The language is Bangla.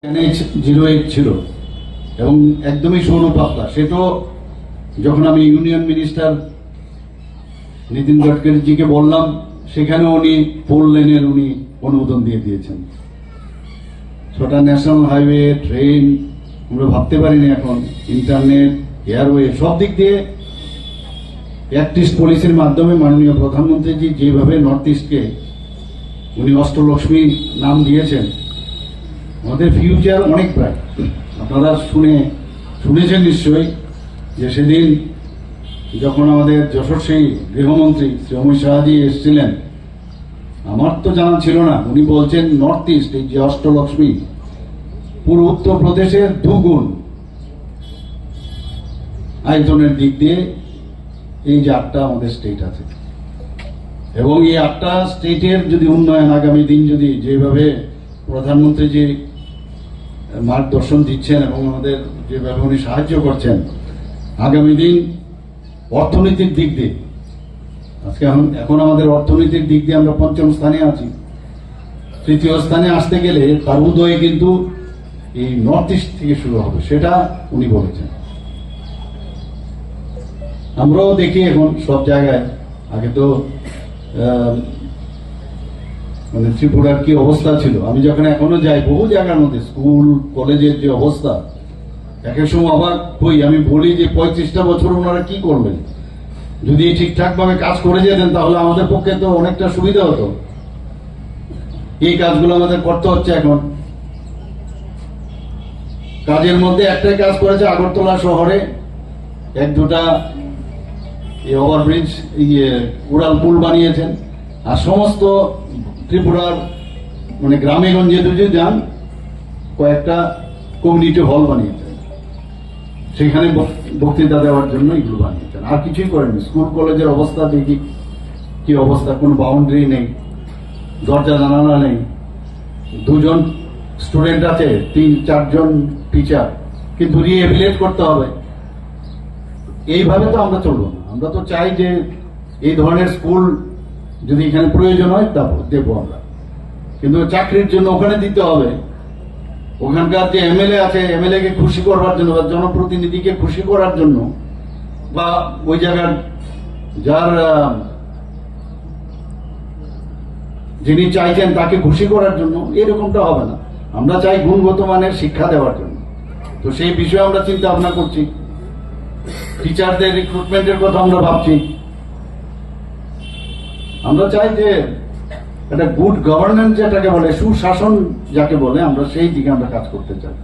NH-08 ছিল এবং একদমই সৌর পাতলা। সেটাও যখন আমি ইউনিয়ন মিনিস্টার নীতিন গডকরিজিকে বললাম, সেখানে উনি 4 লেনের উনি অনুমোদন দিয়ে দিয়েছেন। ছোটা ন্যাশনাল হাইওয়ে, ট্রেন, আমরা ভাবতে পারিনি এখন, ইন্টারনেট, এয়ারওয়ে, সব দিক দিয়ে অ্যাক্ট ইস্ট পলিসির মাধ্যমে মাননীয় প্রধানমন্ত্রীজি যেভাবে নর্থ ইস্টকে উনি অষ্টলক্ষ্মী নাম দিয়েছেন, আমাদের ফিউচার অনেক ব্রাইট। আপনারা শুনেছেন নিশ্চয়ই যে সেদিন যখন আমাদের যশস্বী গৃহমন্ত্রী শ্রী অমিত শাহজি এসেছিলেন, আমার তো জানা ছিল না, উনি বলছেন নর্থ ইস্ট এই যে অষ্টলক্ষ্মী পুরো উত্তরপ্রদেশের 2 গুণ আয়তনের দিক দিয়ে এই যে 8টা আমাদের স্টেট আছে, এবং এই 8টা স্টেটের যদি উন্নয়ন আগামী দিন যদি যেভাবে প্রধানমন্ত্রী যে মার্গদর্শন দিচ্ছেন এবং আমাদের যেভাবে উনি সাহায্য করছেন, আগামী দিন অর্থনৈতিক দিক দিয়ে আজকে এখন আমাদের অর্থনৈতিক দিক দিয়ে আমরা 5ম স্থানে আছি। 3য় স্থানে আসতে গেলে তার উদয় কিন্তু এই নর্থ ইস্ট থেকে শুরু হবে, সেটা উনি বলেছেন। আমরাও দেখি এখন সব জায়গায়, আগে তো মানে ত্রিপুরার কি অবস্থা ছিল, আমি যখন এখনো যাই বহু জায়গার মধ্যে স্কুল কলেজের যে অবস্থা, এক এক সময় অবাক হই। আমি বলি যে 35টা বছর ওনারা কি করলেন, যদি ঠিকঠাক ভাবে কাজ করে যেতেন তাহলে আমাদের পক্ষে তো অনেকটা সুবিধা হতো। এই কাজগুলো আমাদের করতে হচ্ছে এখন। কাজের মধ্যে একটাই কাজ করেছে, আগরতলা শহরে 1-2টা ওভারব্রিজ, উড়াল পুল বানিয়েছেন, আর সমস্ত ত্রিপুরার মানে গ্রামে গঞ্জে যদি যান কয়েকটা কমিউনিটি হল বানিয়েছেন, সেখানে বক্তৃতা দেওয়ার জন্য এগুলো বানিয়েছেন, আর কিছুই করেননি। স্কুল কলেজের অবস্থা দেখি কি অবস্থা, কোনো বাউন্ডারি নেই, দরজা জানালা নেই, 2জন স্টুডেন্ট আছে, 3-4 জন টিচার, কিন্তু রিহ্যাবিলিটেট করতে হবে। এইভাবে তো আমরা চলবো না। আমরা তো চাই যে এই ধরনের স্কুল যদি এখানে প্রয়োজন হয় তারপর দেবো আমরা, কিন্তু চাকরির জন্য ওখানে দিতে হবে। ওখানকার যে এমএলএ আছে, এমএলএ কে খুশি করবার জন্য বা জনপ্রতিনিধিকে খুশি করার জন্য বা ওই জায়গার যার যিনি চাইছেন তাকে খুশি করার জন্য, এরকমটা হবে না। আমরা চাই গুণগত মানের শিক্ষা দেওয়ার জন্য। তো সেই বিষয়ে আমরা চিন্তা ভাবনা করছি, টিচারদের রিক্রুটমেন্টের কথা আমরা ভাবছি। আমরা চাই যে একটা গুড গভর্নেন্স যেটাকে বলে, সুশাসন যাকে বলে, আমরা সেই দিকে আমরা কাজ করতে চাই।